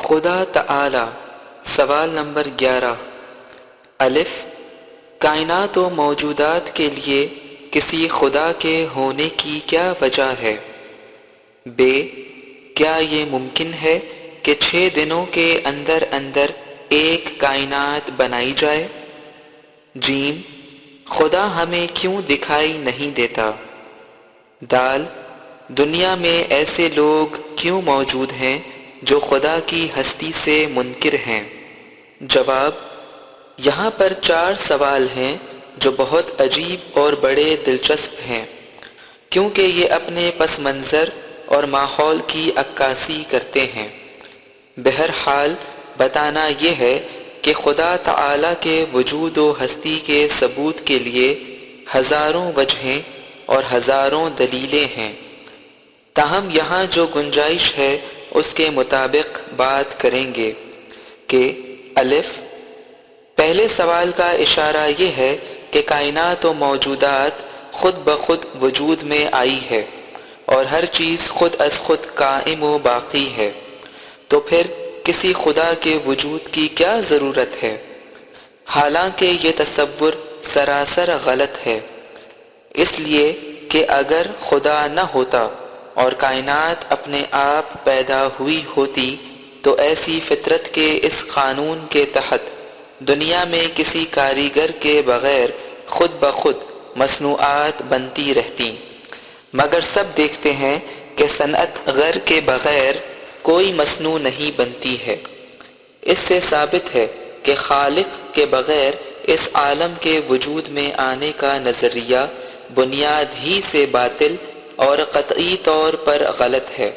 خدا تعالی سوال نمبر 11 الف کائنات و موجودات کے لیے کسی خدا کے ہونے کی کیا وجہ ہے؟ ب کیا یہ ممکن ہے کہ 6 دنوں کے اندر اندر ایک کائنات بنائی جائے؟ جیم خدا ہمیں کیوں دکھائی نہیں دیتا؟ دال دنیا میں ایسے لوگ کیوں موجود ہیں جو خدا کی ہستی سے منکر ہیں؟ جواب یہاں پر 4 سوال ہیں جو بہت عجیب اور بڑے دلچسپ ہیں، کیونکہ یہ اپنے پس منظر اور ماحول کی عکاسی کرتے ہیں۔ بہرحال بتانا یہ ہے کہ خدا تعالی کے وجود و ہستی کے ثبوت کے لیے ہزاروں وجہیں اور ہزاروں دلیلیں ہیں، تاہم یہاں جو گنجائش ہے اس کے مطابق بات کریں گے کہ الف پہلے سوال کا اشارہ یہ ہے کہ کائنات و موجودات خود بخود وجود میں آئی ہے اور ہر چیز خود از خود قائم و باقی ہے، تو پھر کسی خدا کے وجود کی کیا ضرورت ہے؟ حالانکہ یہ تصور سراسر غلط ہے، اس لیے کہ اگر خدا نہ ہوتا اور کائنات اپنے آپ پیدا ہوئی ہوتی تو ایسی فطرت کے اس قانون کے تحت دنیا میں کسی کاریگر کے بغیر خود بخود مصنوعات بنتی رہتی، مگر سب دیکھتے ہیں کہ صنعت غیر کے بغیر کوئی مصنوع نہیں بنتی ہے۔ اس سے ثابت ہے کہ خالق کے بغیر اس عالم کے وجود میں آنے کا نظریہ بنیاد ہی سے باطل اور قطعی طور پر غلط ہے،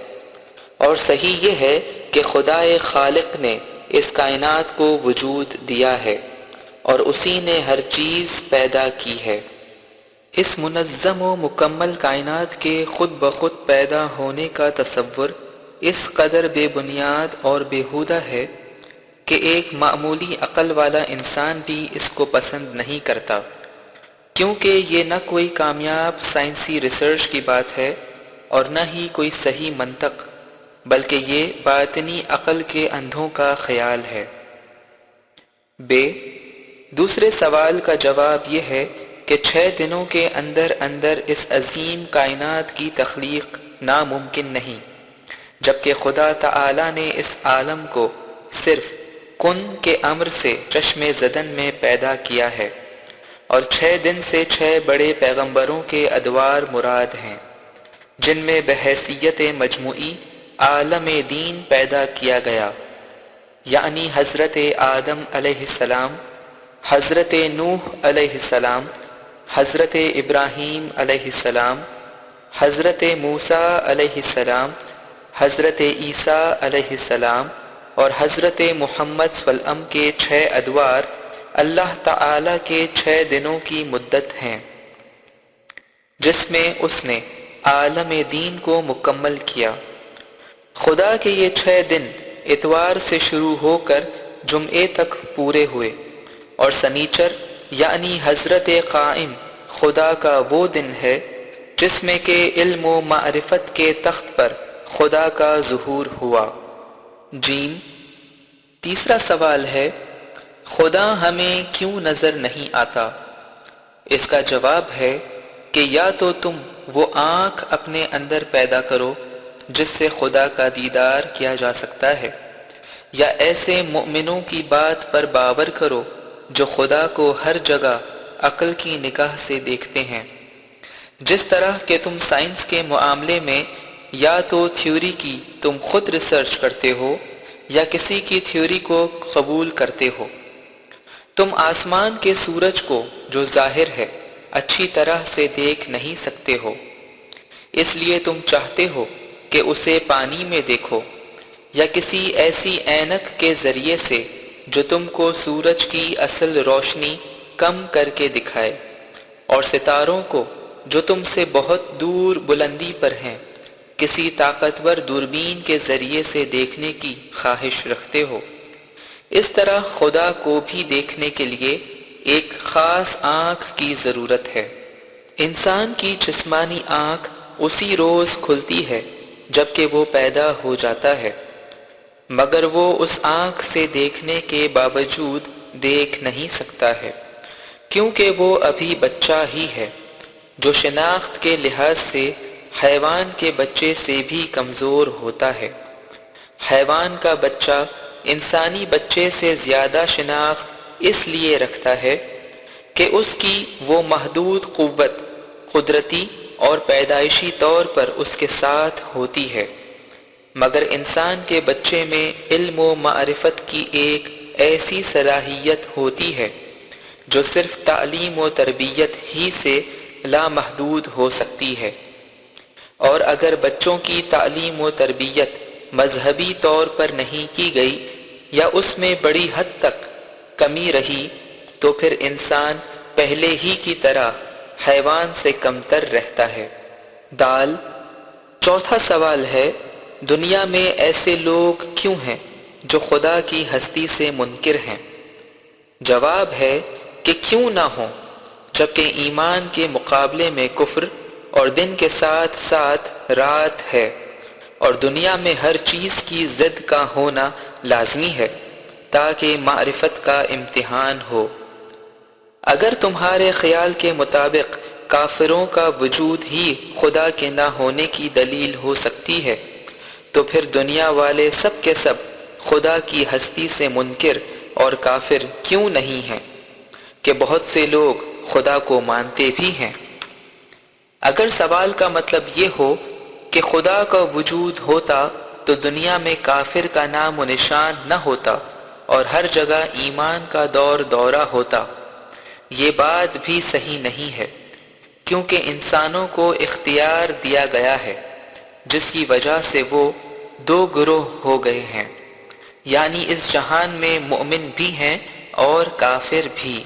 اور صحیح یہ ہے کہ خدائے خالق نے اس کائنات کو وجود دیا ہے اور اسی نے ہر چیز پیدا کی ہے۔ اس منظم و مکمل کائنات کے خود بخود پیدا ہونے کا تصور اس قدر بے بنیاد اور بیہودہ ہے کہ ایک معمولی عقل والا انسان بھی اس کو پسند نہیں کرتا، کیونکہ یہ نہ کوئی کامیاب سائنسی ریسرچ کی بات ہے اور نہ ہی کوئی صحیح منطق، بلکہ یہ باطنی عقل کے اندھوں کا خیال ہے۔ ب دوسرے سوال کا جواب یہ ہے کہ 6 دنوں کے اندر اندر اس عظیم کائنات کی تخلیق ناممکن نہیں، جبکہ خدا تعالی نے اس عالم کو صرف کن کے امر سے چشم زدن میں پیدا کیا ہے، اور 6 دن سے 6 بڑے پیغمبروں کے ادوار مراد ہیں، جن میں بحیثیت مجموعی عالم دین پیدا کیا گیا، یعنی حضرت آدم علیہ السلام، حضرت نوح علیہ السلام، حضرت ابراہیم علیہ السلام، حضرت موسیٰ علیہ السلام، حضرت عیسیٰ علیہ السلام اور حضرت محمد صلی اللہ علیہ وسلم کے 6 ادوار اللہ تعالی کے 6 دنوں کی مدت ہیں، جس میں اس نے عالم دین کو مکمل کیا۔ خدا کے یہ 6 دن اتوار سے شروع ہو کر جمعے تک پورے ہوئے، اور سنیچر یعنی حضرت قائم خدا کا وہ دن ہے جس میں کہ علم و معرفت کے تخت پر خدا کا ظہور ہوا۔ جیم تیسرا سوال ہے خدا ہمیں کیوں نظر نہیں آتا؟ اس کا جواب ہے کہ یا تو تم وہ آنکھ اپنے اندر پیدا کرو جس سے خدا کا دیدار کیا جا سکتا ہے، یا ایسے مؤمنوں کی بات پر باور کرو جو خدا کو ہر جگہ عقل کی نگاہ سے دیکھتے ہیں، جس طرح کہ تم سائنس کے معاملے میں یا تو تھیوری کی تم خود ریسرچ کرتے ہو یا کسی کی تھیوری کو قبول کرتے ہو۔ تم آسمان کے سورج کو جو ظاہر ہے اچھی طرح سے دیکھ نہیں سکتے ہو، اس لیے تم چاہتے ہو کہ اسے پانی میں دیکھو، یا کسی ایسی اینک کے ذریعے سے جو تم کو سورج کی اصل روشنی کم کر کے دکھائے، اور ستاروں کو جو تم سے بہت دور بلندی پر ہیں کسی طاقتور دوربین کے ذریعے سے دیکھنے کی خواہش رکھتے ہو۔ اس طرح خدا کو بھی دیکھنے کے لیے ایک خاص آنکھ کی ضرورت ہے۔ انسان کی جسمانی آنکھ اسی روز کھلتی ہے جبکہ وہ پیدا ہو جاتا ہے، مگر وہ اس آنکھ سے دیکھنے کے باوجود دیکھ نہیں سکتا ہے، کیونکہ وہ ابھی بچہ ہی ہے، جو شناخت کے لحاظ سے حیوان کے بچے سے بھی کمزور ہوتا ہے۔ حیوان کا بچہ انسانی بچے سے زیادہ شناخت اس لیے رکھتا ہے کہ اس کی وہ محدود قوت قدرتی اور پیدائشی طور پر اس کے ساتھ ہوتی ہے، مگر انسان کے بچے میں علم و معرفت کی ایک ایسی صلاحیت ہوتی ہے جو صرف تعلیم و تربیت ہی سے لامحدود ہو سکتی ہے، اور اگر بچوں کی تعلیم و تربیت مذہبی طور پر نہیں کی گئی یا اس میں بڑی حد تک کمی رہی تو پھر انسان پہلے ہی کی طرح حیوان سے کمتر رہتا ہے۔ دال۔ چوتھا سوال ہے، دنیا میں ایسے لوگ کیوں ہیں جو خدا کی ہستی سے منکر ہیں؟ جواب ہے کہ کیوں نہ ہوں، جبکہ ایمان کے مقابلے میں کفر اور دن کے ساتھ ساتھ رات ہے، اور دنیا میں ہر چیز کی ضد کا ہونا لازمی ہے تاکہ معرفت کا امتحان ہو۔ اگر تمہارے خیال کے مطابق کافروں کا وجود ہی خدا کے نہ ہونے کی دلیل ہو سکتی ہے، تو پھر دنیا والے سب کے سب خدا کی ہستی سے منکر اور کافر کیوں نہیں ہیں کہ بہت سے لوگ خدا کو مانتے بھی ہیں؟ اگر سوال کا مطلب یہ ہو کہ خدا کا وجود ہوتا تو دنیا میں کافر کا نام و نشان نہ ہوتا اور ہر جگہ ایمان کا دور دورہ ہوتا، یہ بات بھی صحیح نہیں ہے، کیونکہ انسانوں کو اختیار دیا گیا ہے جس کی وجہ سے وہ دو گروہ ہو گئے ہیں، یعنی اس جہان میں مومن بھی ہیں اور کافر بھی۔